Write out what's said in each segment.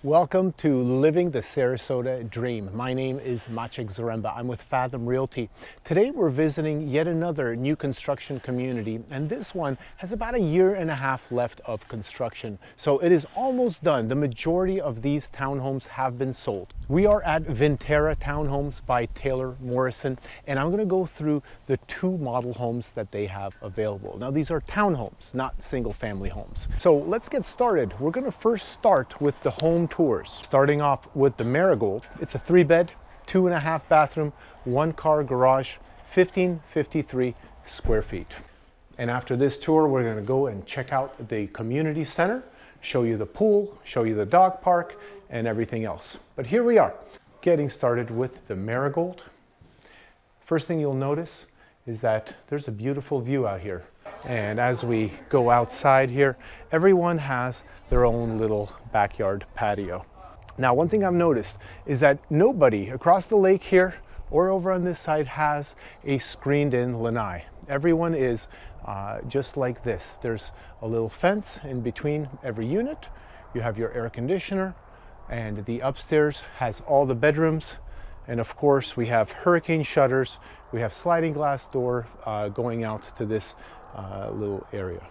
Welcome to Living the Sarasota Dream. My name is Maciek Zaremba. I'm with Fathom Realty. Today we're visiting yet another new construction community, and this one has about a year and a half left of construction. So it is almost done. The majority of these townhomes have been sold. We are at Vinterra Townhomes by Taylor Morrison, and I'm going to go through the two model homes that they have available. Now these are townhomes, not single family homes. So let's get started. We're going to first start with the home tours. Starting off with the Marigold. It's a 3-bed, 2.5 bathroom, 1-car garage, 1553 square feet. And after this tour, we're going to go and check out the community center, show you the pool, show you the dog park, and everything else. But here we are, getting started with the Marigold. First thing you'll notice is that there's a beautiful view out here. And as we go outside here, everyone has their own little backyard patio. Now, one thing I've noticed is that nobody across the lake here or over on this side has a screened-in lanai. Everyone is just like this. There's a little fence in between every unit. You have your air conditioner, and the upstairs has all the bedrooms. And of course, we have hurricane shutters. We have sliding glass door going out to this little area.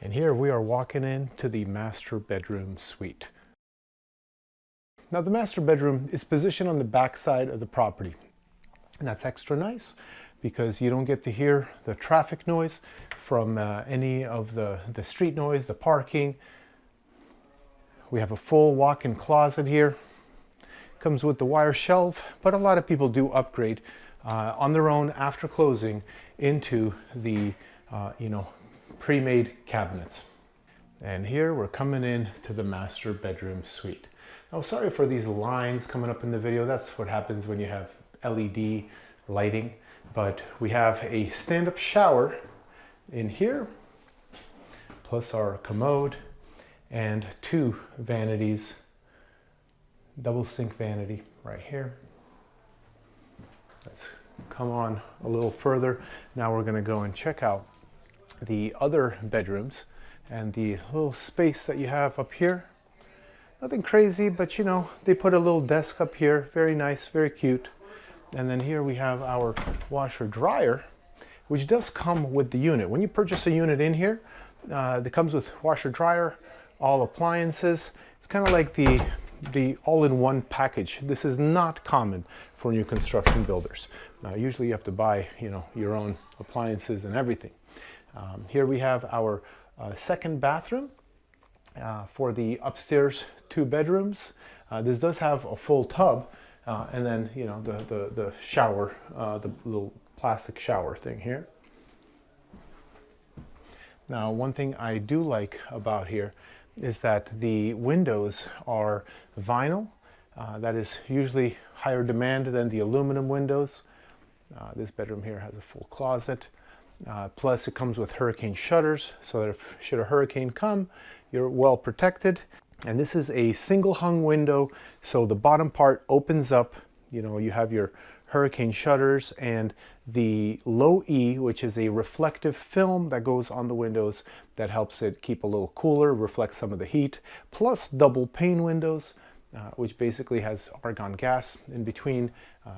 And here we are walking into the master bedroom suite. Now the master bedroom is positioned on the back side of the property. And that's extra nice because you don't get to hear the traffic noise from any of the street noise, the parking. We have a full walk-in closet here. Comes with the wire shelf, but a lot of people do upgrade on their own after closing into the pre-made cabinets. And here we're coming in to the master bedroom suite. Now, sorry for these lines coming up in the video. That's what happens when you have LED lighting. But we have a stand-up shower in here, plus our commode and 2 vanities. Double sink vanity right here. Let's come on a little further. Now we're going to go and check out the other bedrooms and the little space that you have up here. Nothing crazy, but you know, they put a little desk up here. Very nice, very cute. And then here we have our washer dryer, which does come with the unit. When you purchase a unit in here, it comes with washer dryer, all appliances. It's kind of like the all-in-one package. This is not common for new construction builders. Usually you have to buy, your own appliances and everything. Here we have our second bathroom for the upstairs 2 bedrooms. This does have a full tub and then the shower, the little plastic shower thing here. Now, one thing I do like about here is that the windows are vinyl. That is usually higher demand than the aluminum windows. This bedroom here has a full closet. Plus it comes with hurricane shutters, so that should a hurricane come, you're well protected. And this is a single hung window, so the bottom part opens up. You have your hurricane shutters and the low E, which is a reflective film that goes on the windows that helps it keep a little cooler, reflects some of the heat, plus double pane windows, which basically has argon gas in between,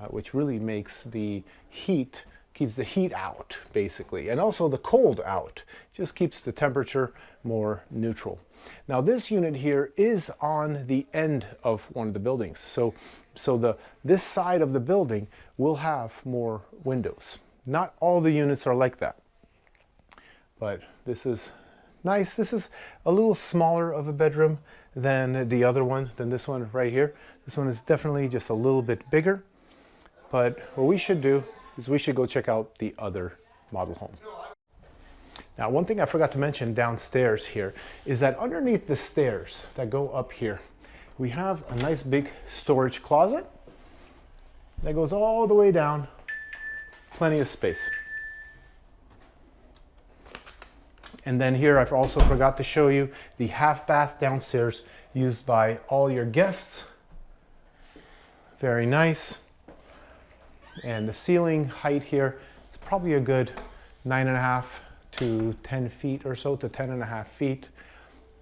which really makes the heat, keeps the heat out basically, and also the cold out, just keeps the temperature more neutral. Now this unit here is on the end of one of the buildings, so this side of the building will have more windows. Not all the units are like that, but this is nice. This is a little smaller of a bedroom than the other one, than this one right here. This one is definitely just a little bit bigger, but what we should do is we should go check out the other model home. Now, one thing I forgot to mention downstairs here is that underneath the stairs that go up here, we have a nice big storage closet that goes all the way down, plenty of space. And then here I've also forgot to show you the half bath downstairs used by all your guests. Very nice. And the ceiling height here is probably a good 9.5 to 10 feet or so, to 10.5 feet.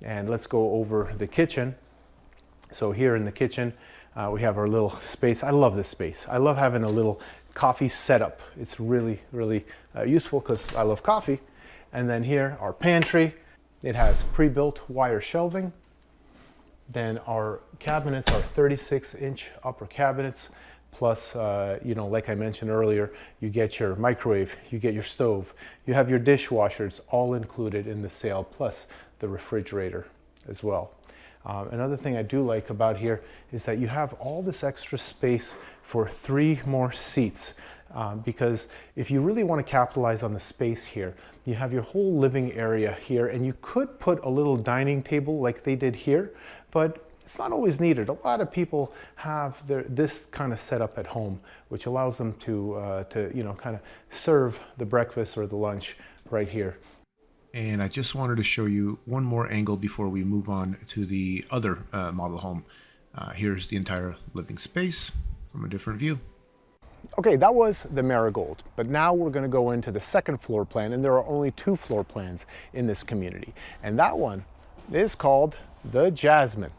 And let's go over the kitchen. So here in the kitchen, we have our little space. I love this space. I love having a little coffee setup. It's really, really useful because I love coffee. And then here, our pantry. It has pre-built wire shelving. Then our cabinets are 36-inch upper cabinets. Plus, you know, like I mentioned earlier, you get your microwave, you get your stove, you have your dishwashers, all included in the sale, plus the refrigerator as well. Another thing I do like about here is that you have all this extra space for 3 more seats. Because if you really want to capitalize on the space here, you have your whole living area here, and you could put a little dining table like they did here, but it's not always needed. A lot of people have this kind of setup at home, which allows them to you know, kind of serve the breakfast or the lunch right here. And I just wanted to show you one more angle before we move on to the other model home. Here's the entire living space from a different view. Okay, that was the Marigold, but now we're going to go into the second floor plan, and there are only 2 floor plans in this community. And that one is called the Jasmine.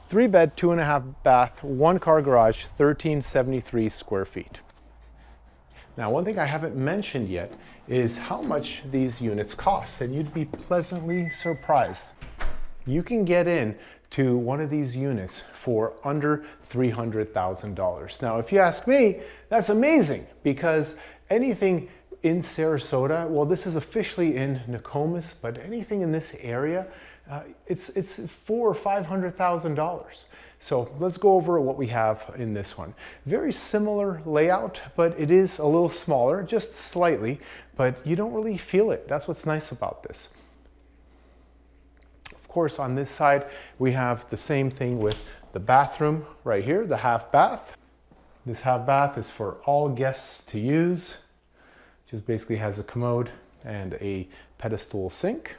3-bed, 2.5 bath, 1-car garage, 1,373 square feet. Now, one thing I haven't mentioned yet is how much these units cost, and you'd be pleasantly surprised. You can get in to one of these units for under $300,000. Now, if you ask me, that's amazing, because anything in Sarasota, well, this is officially in Nokomis, but anything in this area, it's $400,000 or $500,000. So let's go over what we have in this one. Very similar layout, but it is a little smaller, just slightly, but you don't really feel it. That's what's nice about this. Of course, on this side, we have the same thing with the bathroom right here, the half bath. This half bath is for all guests to use. Just basically has a commode and a pedestal sink.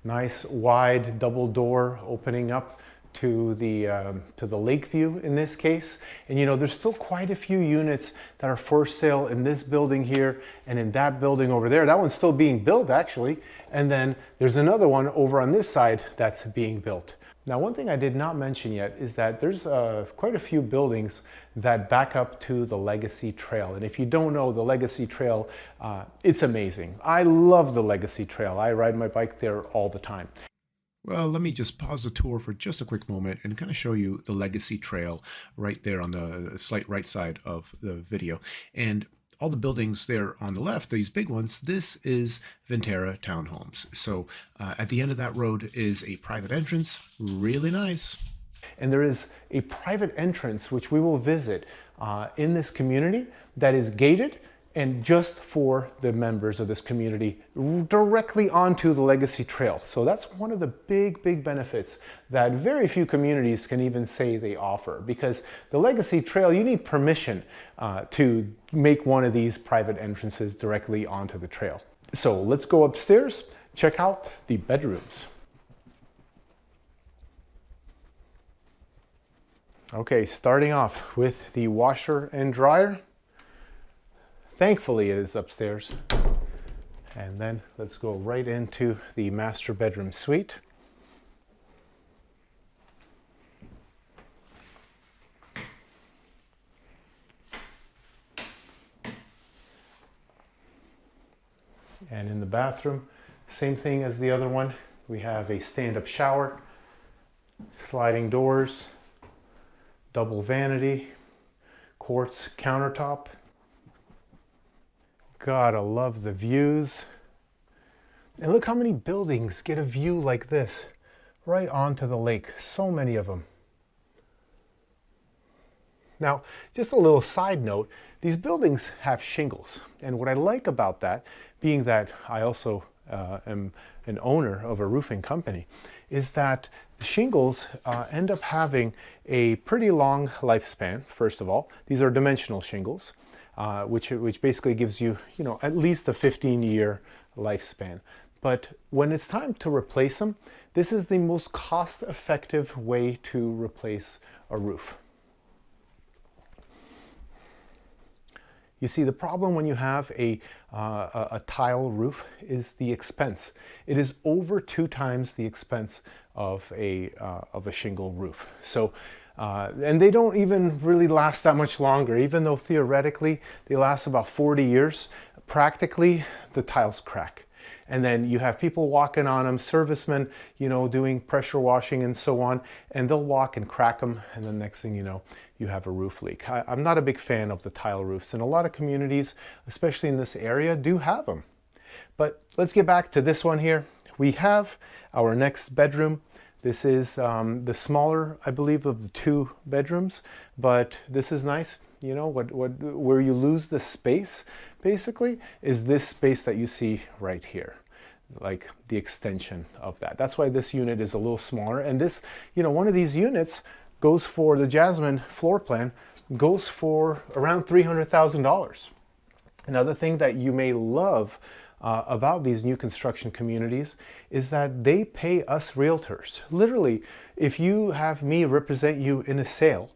Nice wide double door opening up to the lake view in this case. And you know, there's still quite a few units that are for sale in this building here and in that building over there. That one's still being built actually. And then there's another one over on this side that's being built. Now, one thing I did not mention yet is that there's quite a few buildings that back up to the Legacy Trail. And if you don't know the Legacy Trail, it's amazing. I love the Legacy Trail. I ride my bike there all the time. Well, let me just pause the tour for just a quick moment and kind of show you the Legacy Trail right there on the slight right side of the video. And all the buildings there on the left, these big ones, this is Vinterra Townhomes. So at the end of that road is a private entrance, really nice. And there is a private entrance which we will visit in this community that is gated and just for the members of this community directly onto the Legacy Trail. So that's one of the big benefits that very few communities can even say they offer, because the Legacy Trail, you need permission to make one of these private entrances directly onto the trail. So let's go upstairs, check out the bedrooms. Okay, starting off with the washer and dryer. Thankfully, it is upstairs. And then let's go right into the master bedroom suite. And in the bathroom, same thing as the other one. We have a stand-up shower, sliding doors, double vanity, quartz countertop. Gotta love the views. And look how many buildings get a view like this, right onto the lake. So many of them. Now, just a little side note, these buildings have shingles. And what I like about that, being that I also am an owner of a roofing company, is that the shingles end up having a pretty long lifespan, first of all. These are dimensional shingles. Which basically gives you, at least a 15-year lifespan. But when it's time to replace them, this is the most cost-effective way to replace a roof. You see, the problem when you have a tile roof is the expense. It is over 2 times the expense of a shingle roof. So, and they don't even really last that much longer, even though theoretically they last about 40 years. Practically, the tiles crack. And then you have people walking on them, servicemen, you know, doing pressure washing and so on, and they'll walk and crack them, and the next thing you know, you have a roof leak. I'm not a big fan of the tile roofs, and a lot of communities, especially in this area, do have them. But let's get back to this one here. We have our next bedroom. This is the smaller, I believe, of the 2 bedrooms, but this is nice. You know, where you lose the space, basically, is this space that you see right here, like the extension of that. That's why this unit is a little smaller. And this, you know, one of these units goes for, the Jasmine floor plan, goes for around $300,000. Another thing that you may love about these new construction communities is that they pay us realtors. Literally, if you have me represent you in a sale,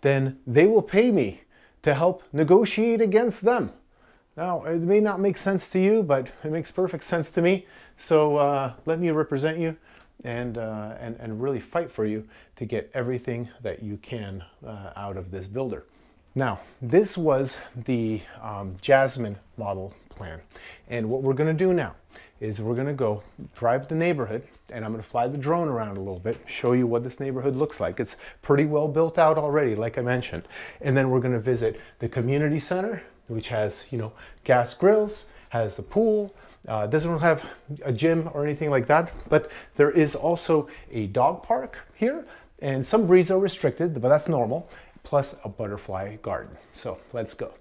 then they will pay me to help negotiate against them. Now, it may not make sense to you, but it makes perfect sense to me. So let me represent you and really fight for you to get everything that you can out of this builder. Now, this was the Jasmine model plan. And what we're going to do now is we're going to go drive the neighborhood, and I'm going to fly the drone around a little bit, show you what this neighborhood looks like. It's pretty well built out already, like I mentioned. And then we're going to visit the community center, which has, you know, gas grills, has a pool, doesn't have a gym or anything like that, but there is also a dog park here, and some breeds are restricted, but that's normal, plus a butterfly garden. So let's go.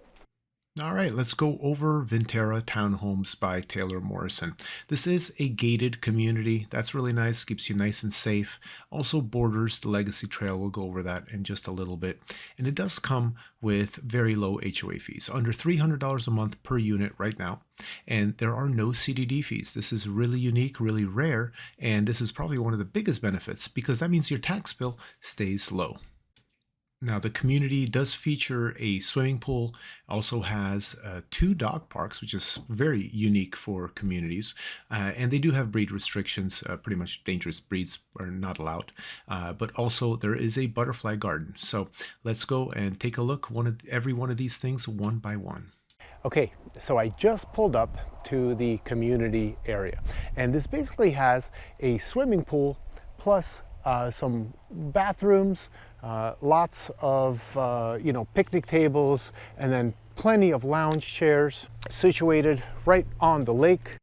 All right, let's go over Vinterra Townhomes by Taylor Morrison. This is a gated community. That's really nice, keeps you nice and safe. Also borders the Legacy Trail. We'll go over that in just a little bit. And it does come with very low HOA fees, under $300 a month per unit right now. And there are no CDD fees. This is really unique, really rare, and this is probably one of the biggest benefits because that means your tax bill stays low. Now, the community does feature a swimming pool, also has 2 dog parks, which is very unique for communities. And they do have breed restrictions. Pretty much dangerous breeds are not allowed. But also there is a butterfly garden. So let's go and take a look every one of these things one by one. Okay, so I just pulled up to the community area. And this basically has a swimming pool plus some bathrooms, lots of picnic tables, and then plenty of lounge chairs situated right on the lake.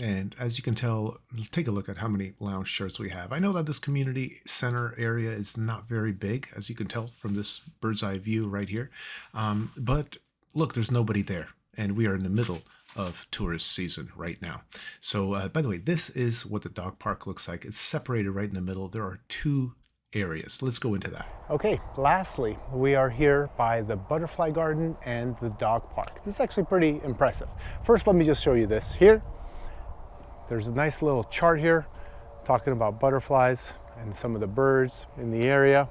And as you can tell, take a look at how many lounge chairs we have. I know that this community center area is not very big, as you can tell from this bird's eye view right here. But look, there's nobody there, and we are in the middle of tourist season right now. So by the way, this is what the dog park looks like. It's separated right in the middle. There are 2 areas. Let's go into that. Okay, lastly, we are here by the butterfly garden and the dog park. This is actually pretty impressive. First, let me just show you this. Here, there's a nice little chart here talking about butterflies and some of the birds in the area.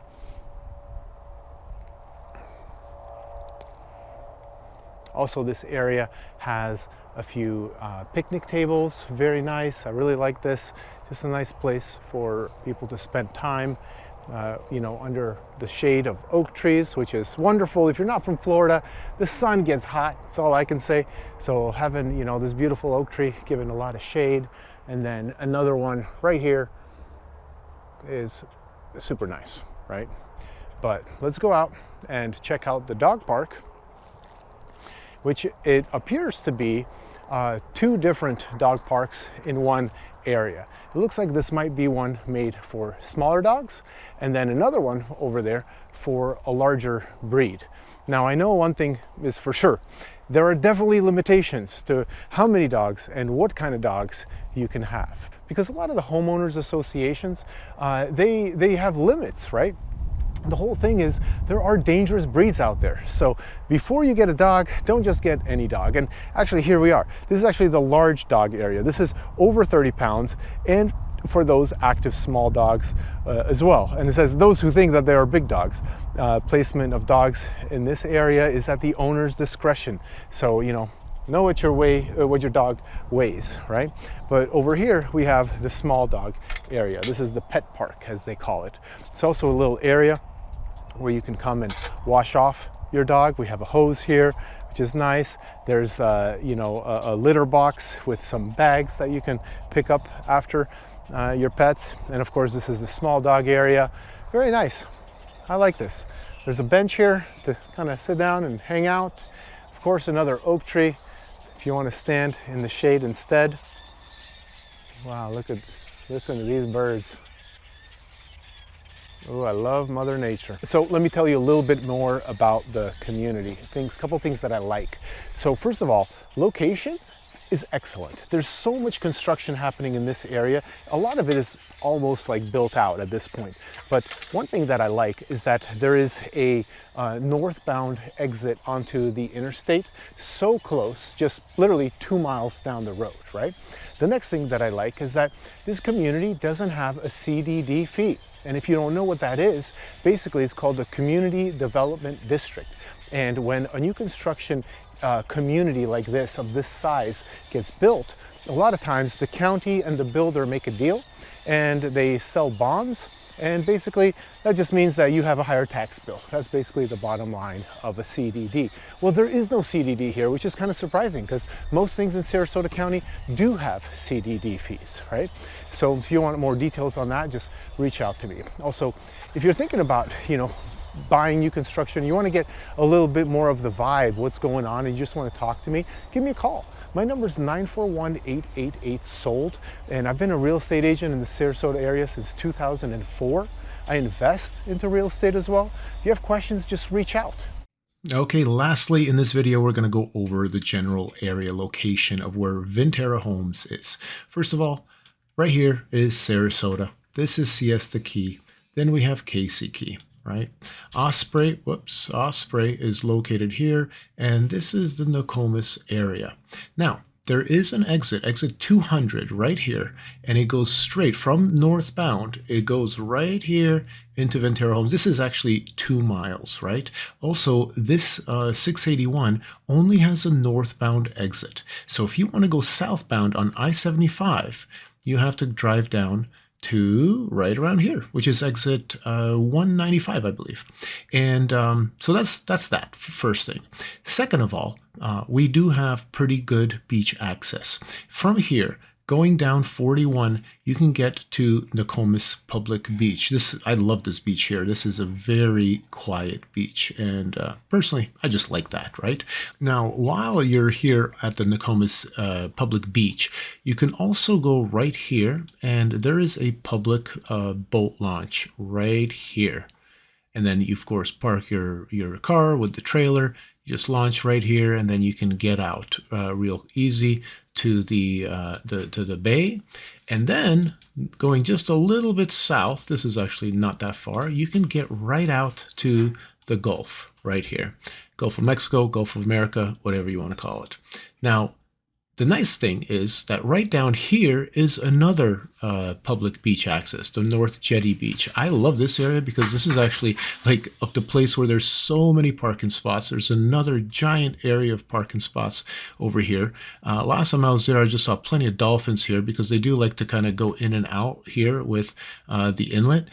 Also, this area has a few picnic tables, very nice. I really like this. Just a nice place for people to spend time, under the shade of oak trees, which is wonderful. If you're not from Florida, the sun gets hot, that's all I can say. So having, this beautiful oak tree giving a lot of shade, and then another one right here is super nice, right? But let's go out and check out the dog park, which it appears to be 2 different dog parks in one area. It looks like this might be one made for smaller dogs, and then another one over there for a larger breed. Now, I know one thing is for sure. There are definitely limitations to how many dogs and what kind of dogs you can have. Because a lot of the homeowners associations, they have limits, right? The whole thing is there are dangerous breeds out there. So before you get a dog, don't just get any dog. And actually, here we are. This is actually the large dog area. This is over 30 pounds. And for those active small dogs as well. And it says those who think that they are big dogs. Placement of dogs in this area is at the owner's discretion. So, you know what your dog weighs, right? But over here we have the small dog area. This is the pet park, as they call it. It's also a little area where you can come and wash off your dog. We have a hose here, which is nice. There's a litter box with some bags that you can pick up after your pets. And of course, this is the small dog area. Very nice. I like this. There's a bench here to kind of sit down and hang out. Of course, another oak tree if you want to stand in the shade instead. Wow, listen to these birds. Oh, I love Mother Nature. So let me tell you a little bit more about the community. Couple things that I like. So first of all, location is excellent. There's so much construction happening in this area. A lot of it is almost like built out at this point. But one thing that I like is that there is a northbound exit onto the interstate, so close, just literally 2 miles down the road, right? The next thing that I like is that this community doesn't have a CDD fee. And if you don't know what that is, basically it's called the Community Development District. And when a new construction community like this, of this size, gets built, a lot of times the county and the builder make a deal and they sell bonds. And basically that just means that you have a higher tax bill. That's basically the bottom line of a CDD. Well, there is no CDD here, which is kind of surprising because most things in Sarasota County do have CDD fees, right? So if you want more details on that, just reach out to me. Also, if you're thinking about, buying new construction, you want to get a little bit more of the vibe, what's going on, and you just want to talk to me, give me a call. My number is 941-888-SOLD, and I've been a real estate agent in the Sarasota area since 2004. I invest into real estate as well. If you have questions, just reach out. Okay, lastly, in this video, we're going to go over the general area location of where Vinterra Homes is. First of all, right here is Sarasota. This is Siesta Key. Then we have Casey Key. Right? Osprey is located here, and this is the Nokomis area. Now, there is an exit 200 right here, and it goes straight from northbound. It goes right here into Vinterra Homes. This is actually 2 miles, right? Also, this 681 only has a northbound exit. So if you want to go southbound on I-75, you have to drive down to right around here, which is exit 195, I believe. And so that's that first thing. Second of all, we do have pretty good beach access. From here, going down 41, you can get to Nokomis Public Beach. I love this beach here. This is a very quiet beach, and personally, I just like that, right? Now, while you're here at the Nokomis Public Beach, you can also go right here, and there is a public boat launch right here. And then you, of course, park your car with the trailer. You just launch right here, and then you can get out real easy to the bay. And then going just a little bit south, this is actually not that far, you can get right out to the Gulf right here. Gulf of Mexico, Gulf of America, whatever you want to call it. Now, the nice thing is that right down here is another public beach access, the North Jetty Beach. I love this area because this is actually like up the place where there's so many parking spots. There's another giant area of parking spots over here. Last time I was there, I just saw plenty of dolphins here because they do like to kind of go in and out here with the inlet.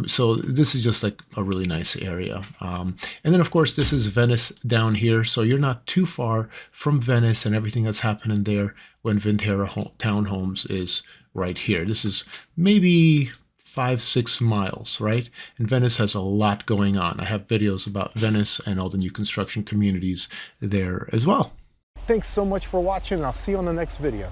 So this is just like a really nice area. And then, of course, this is Venice down here. So you're not too far from Venice and everything that's happening there when Vinterra Townhomes is right here. This is maybe 5-6 miles, right? And Venice has a lot going on. I have videos about Venice and all the new construction communities there as well. Thanks so much for watching, and I'll see you on the next video.